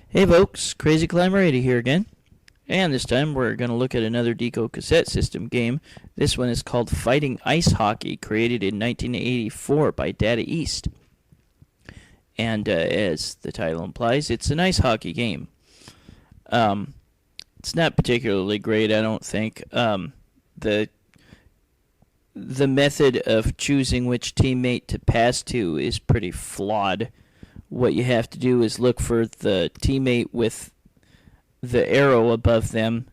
Hey folks, Crazy Climber 80 here again. And this time we're going to look at another DECO Cassette System game. This one is called Fighting Ice Hockey, created in 1984 by Data East. And as the title implies, it's an ice hockey game. It's not particularly great, I don't think. The method of choosing which teammate to pass to is pretty flawed. What you have to do is look for the teammate with the arrow above them,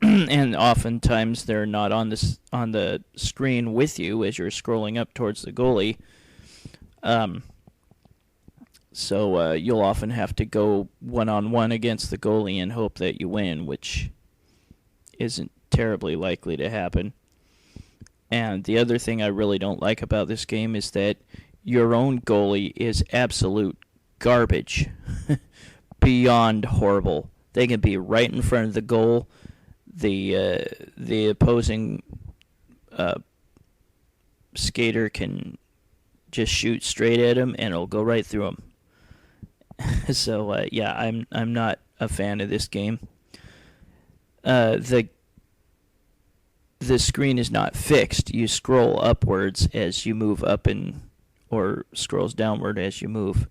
and oftentimes they're not on the screen with you as you're scrolling up towards the goalie. So you'll often have to go one-on-one against the goalie and hope that you win, which isn't terribly likely to happen. And the other thing I really don't like about this game is that your own goalie is absolute garbage. Beyond horrible. They can be right in front of the goal. The opposing skater can just shoot straight at him and it'll go right through him. So yeah, I'm not a fan of this game. The screen is not fixed. You scroll upwards as you move up or scrolls downward as you move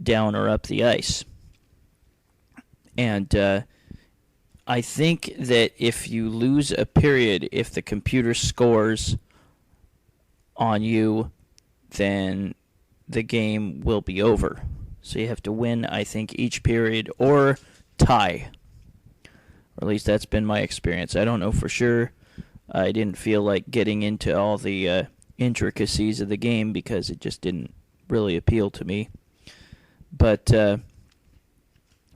down or up the ice. And I think that if you lose a period, if the computer scores on you, then the game will be over. So you have to win, I think, each period or tie. Or at least that's been my experience. I don't know for sure. I didn't feel like getting into all the intricacies of the game because it just didn't really appeal to me. But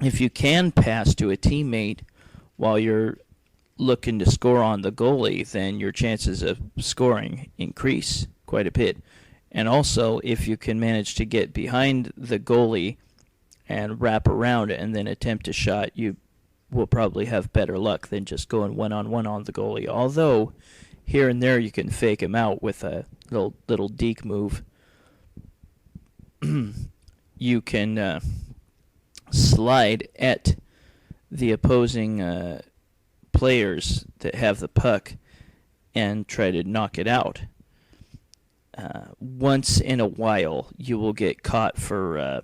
if you can pass to a teammate while you're looking to score on the goalie, then your chances of scoring increase quite a bit. And also, if you can manage to get behind the goalie and wrap around and then attempt a shot, you will probably have better luck than just going one-on-one on the goalie. Although, here and there you can fake him out with a little deke move. You can slide at the opposing players that have the puck and try to knock it out. Once in a while, you will get caught for,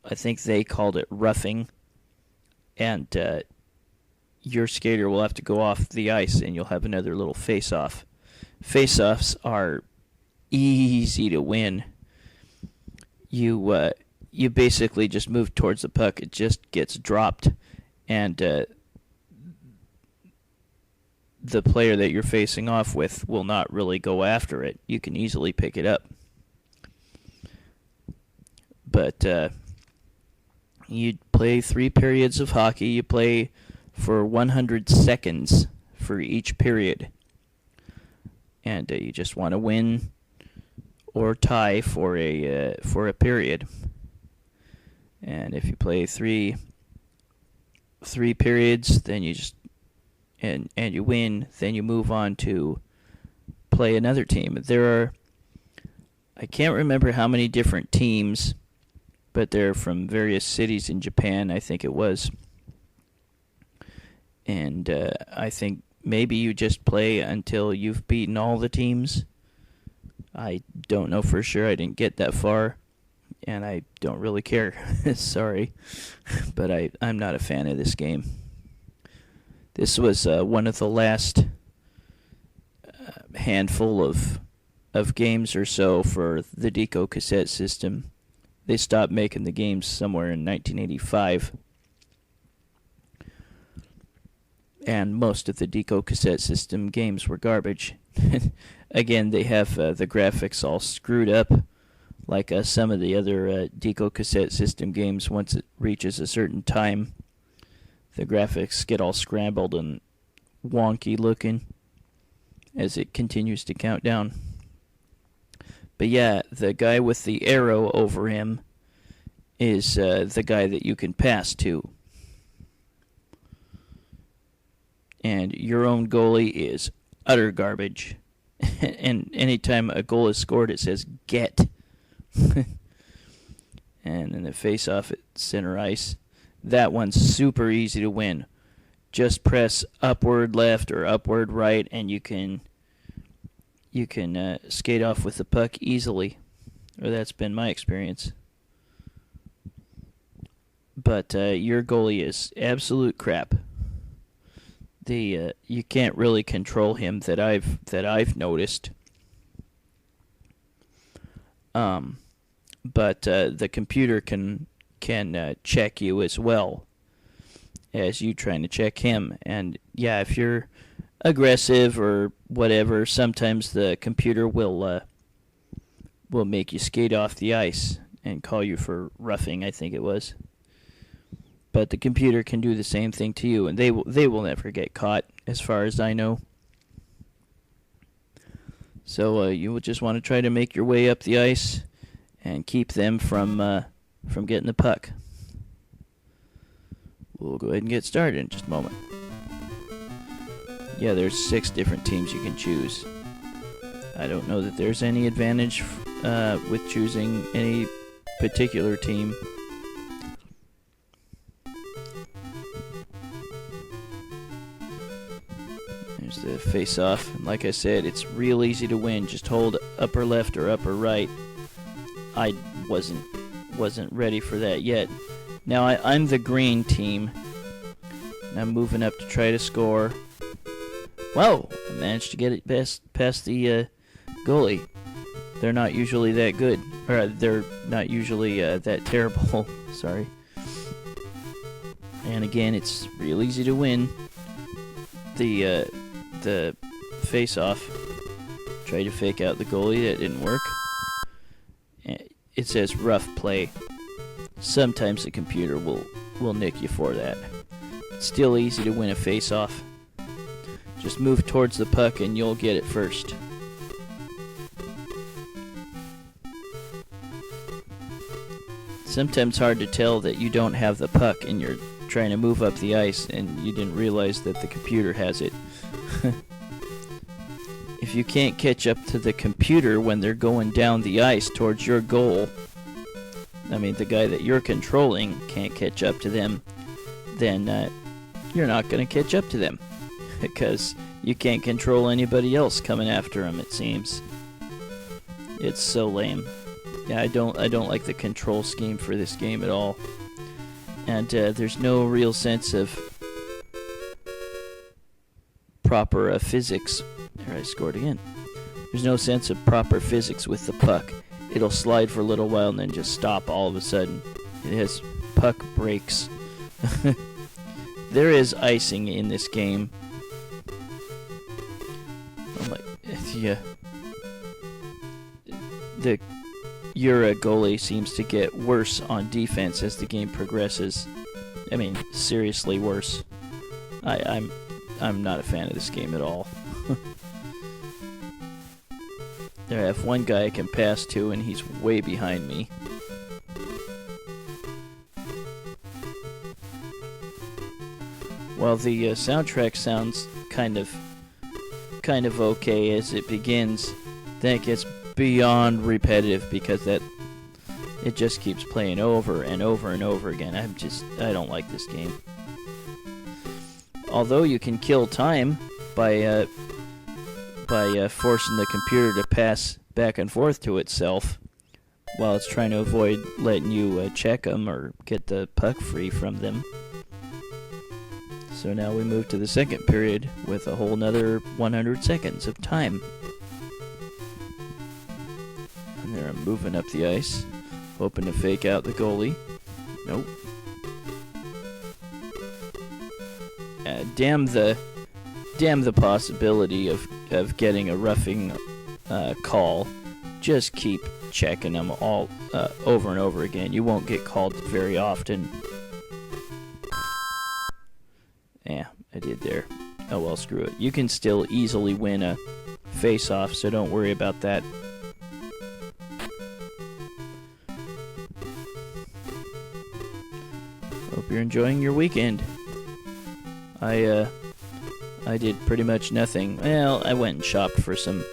I think they called it roughing, and your skater will have to go off the ice and you'll have another little face-off. Face-offs are easy to win. You basically just move towards the puck. It just gets dropped, and the player that you're facing off with will not really go after it. You can easily pick it up. But you play 3 periods of hockey. You play for 100 seconds for each period. And you just want to win or tie for a period. And if you play three periods, then you just and you win, then you move on to play another team. I can't remember how many different teams, but they're from various cities in Japan, I think it was. And I think maybe you just play until you've beaten all the teams. I don't know for sure. I didn't get that far, and I don't really care. Sorry, but I'm not a fan of this game. This was one of the last handful of games or so for the DECO Cassette System. They stopped making the games somewhere in 1985. And most of the DECO Cassette System games were garbage. Again, they have the graphics all screwed up, like some of the other DECO Cassette System games. Once it reaches a certain time, the graphics get all scrambled and wonky looking as it continues to count down. But yeah, the guy with the arrow over him is the guy that you can pass to. And your own goalie is utter garbage. And anytime a goal is scored, it says get. And in the face-off, it center ice. That one's super easy to win. Just press upward left or upward right, and you can skate off with the puck easily. Or that's been my experience. But your goalie is absolute crap. You can't really control him that I've noticed. But the computer can check you as well as you trying to check him. And yeah, if you're aggressive or whatever, sometimes the computer will make you skate off the ice and call you for roughing, I think it was. But the computer can do the same thing to you, and they will never get caught, as far as I know. So you will just want to try to make your way up the ice and keep them from getting the puck. We'll go ahead and get started in just a moment. Yeah, there's 6 different teams you can choose. I don't know that there's any advantage with choosing any particular team. There's the face-off, and like I said, it's real easy to win. Just hold upper left or upper right. I wasn't ready for that yet. Now I'm the green team, and I'm moving up to try to score. Whoa! I managed to get it past the goalie. They're not usually that good, or they're not usually that terrible. Sorry. And again, it's real easy to win. The face-off. Tried to fake out the goalie. That didn't work. It says rough play. Sometimes the computer will nick you for that. It's still easy to win a face-off. Just move towards the puck and you'll get it first. Sometimes hard to tell that you don't have the puck and you're trying to move up the ice and you didn't realize that the computer has it. If you can't catch up to the computer when they're going down the ice towards your goal, I mean the guy that you're controlling can't catch up to them, then you're not going to catch up to them because you can't control anybody else coming after them, it seems. It's so lame. Yeah, I don't like the control scheme for this game at all. And there's no real sense of proper physics. There, I scored again. There's no sense of proper physics with the puck. It'll slide for a little while and then just stop all of a sudden. It has puck breaks. There is icing in this game. Oh my, yeah. Your goalie seems to get worse on defense as the game progresses. I mean, seriously worse. I'm not a fan of this game at all. There, I have one guy I can pass to, and he's way behind me. While the soundtrack sounds kind of okay as it begins, then it gets beyond repetitive because it just keeps playing over and over and over again. I don't like this game. Although you can kill time by forcing the computer to pass back and forth to itself while it's trying to avoid letting you check them or get the puck free from them. So now we move to the second period with a whole nother 100 seconds of time. And there I'm moving up the ice, hoping to fake out the goalie. Nope. Damn the possibility of getting a roughing call. Just keep checking them all over and over again. You won't get called very often. Yeah, I did there. Oh well, screw it. You can still easily win a face-off, so don't worry about that. Hope you're enjoying your weekend. I did pretty much nothing. Well, I went and shopped for some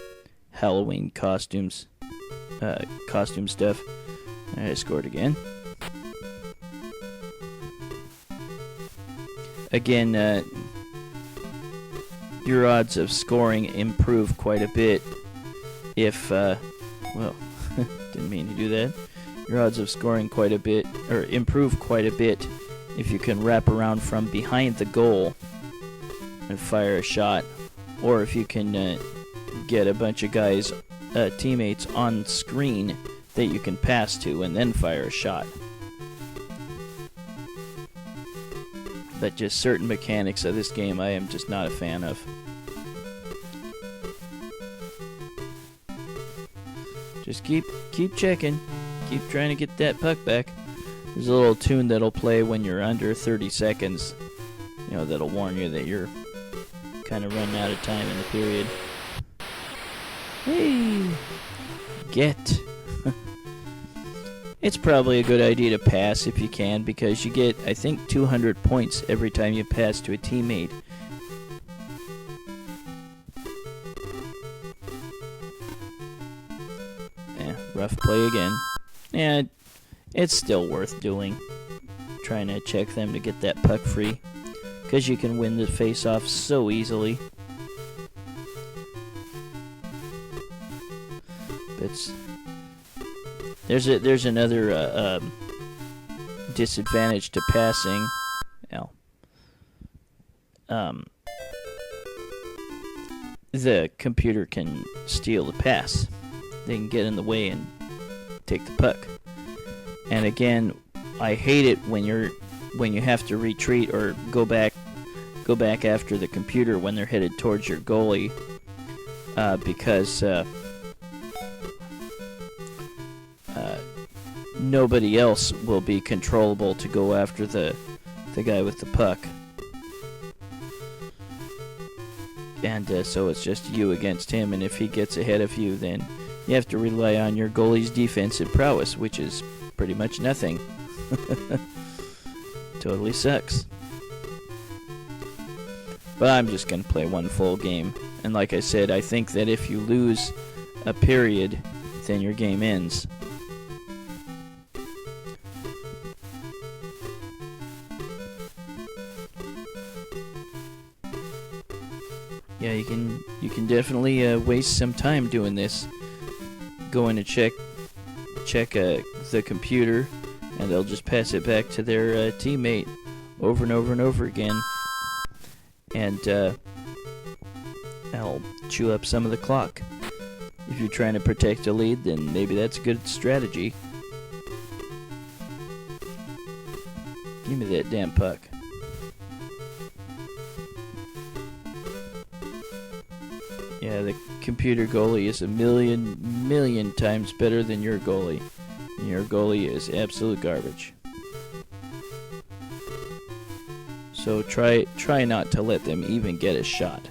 Halloween costume stuff. I scored again. again, your odds of scoring improve quite a bit if, well, didn't mean to do that. Your odds of scoring quite a bit, or improve quite a bit, if you can wrap around from behind the goal and fire a shot, or if you can get a bunch of guys, teammates on screen that you can pass to and then fire a shot. But just certain mechanics of this game I am just not a fan of. Just keep checking. Keep trying to get that puck back. There's a little tune that'll play when you're under 30 seconds. You know, that'll warn you that you're kind of running out of time in the period. Hey! Get. It's probably a good idea to pass if you can, because you get, I think, 200 points every time you pass to a teammate. Rough play again. Yeah, it's still worth doing. Trying to check them to get that puck free, because you can win the face-off so easily. But there's another disadvantage to passing. The computer can steal the pass. They can get in the way and take the puck. And again, I hate it when you have to retreat or go back after the computer when they're headed towards your goalie, because nobody else will be controllable to go after the guy with the puck. And so it's just you against him, and if he gets ahead of you, then you have to rely on your goalie's defensive prowess, which is pretty much nothing. Totally sucks. But I'm just going to play one full game. And like I said, I think that if you lose a period, then your game ends. Yeah, you can definitely waste some time doing this. Going to check the computer, and they'll just pass it back to their teammate over and over and over again, and I'll chew up some of the clock. If you're trying to protect a lead, then maybe that's a good strategy. Give me that damn puck. Yeah, the computer goalie is a million times better than your goalie. And your goalie is absolute garbage. So try not to let them even get a shot.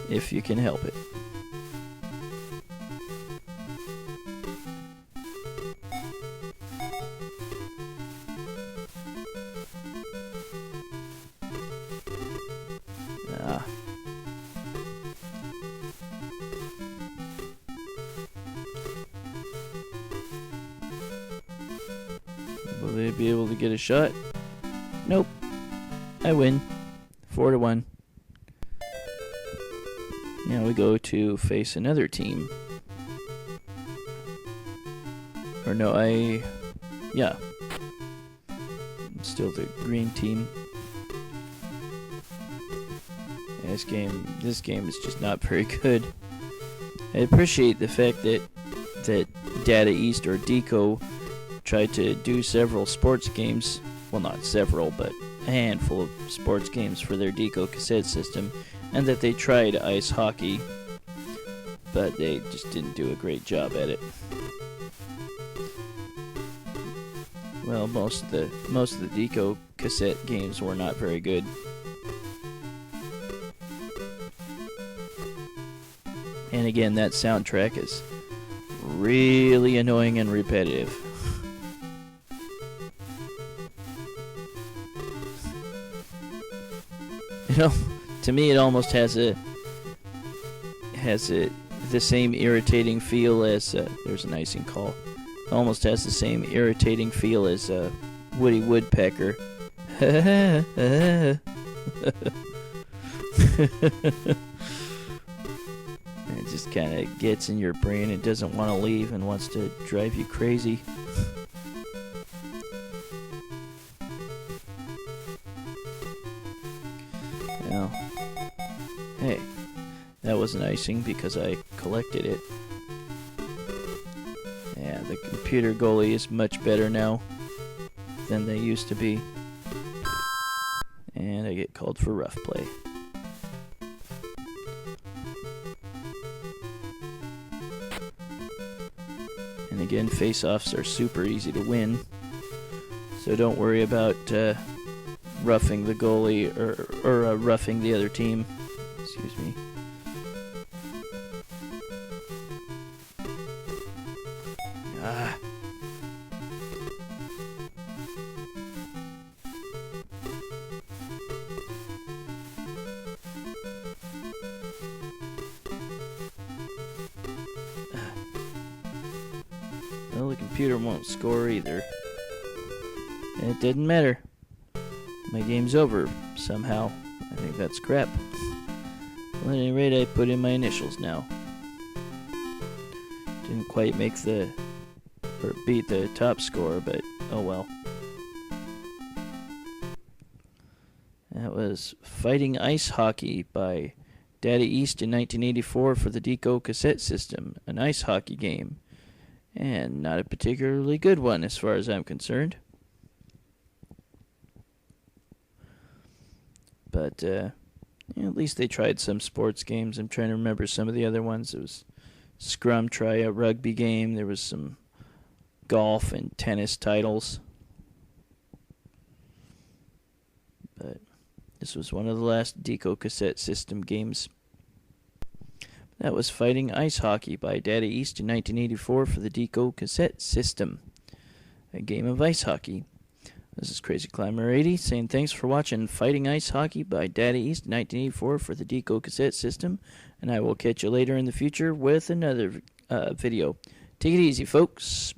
If you can help it. Will they be able to get a shot? Nope. I win. 4-1. Now we go to face another team. Or no, yeah. Still the green team. This game is just not very good. I appreciate the fact that Data East or DECO tried to do several sports games. Well, not several, but a handful of sports games for their DECO Cassette System, and that they tried ice hockey, but they just didn't do a great job at it. Well, most of the DECO cassette games were not very good. And again, that soundtrack is really annoying and repetitive. You know, to me it almost has the same irritating feel as there's an icing call. It almost has the same irritating feel as Woody Woodpecker. It just kind of gets in your brain. It doesn't want to leave and wants to drive you crazy. Well, hey, that wasn't icing because I collected it. Yeah, the computer goalie is much better now than they used to be. And I get called for rough play. And again, face-offs are super easy to win. So don't worry about roughing the goalie or roughing the other team. Excuse me. Ah. Well, the computer won't score either. And it didn't matter. My game's over somehow. I think that's crap. Well, at any rate, I put in my initials now. Didn't quite make beat the top score, but oh well. That was Fighting Ice Hockey by Daddy East in 1984 for the DECO Cassette System, an ice hockey game. And not a particularly good one as far as I'm concerned. But at least they tried some sports games. I'm trying to remember some of the other ones. It was Scrum Try, a rugby game. There was some golf and tennis titles. But this was one of the last DECO Cassette System games. That was Fighting Ice Hockey by Daddy East in 1984 for the DECO Cassette System, a game of ice hockey. This is Crazy Climber 80 saying thanks for watching Fighting Ice Hockey by Daddy East in 1984 for the DECO Cassette System, and I will catch you later in the future with another video. Take it easy, folks.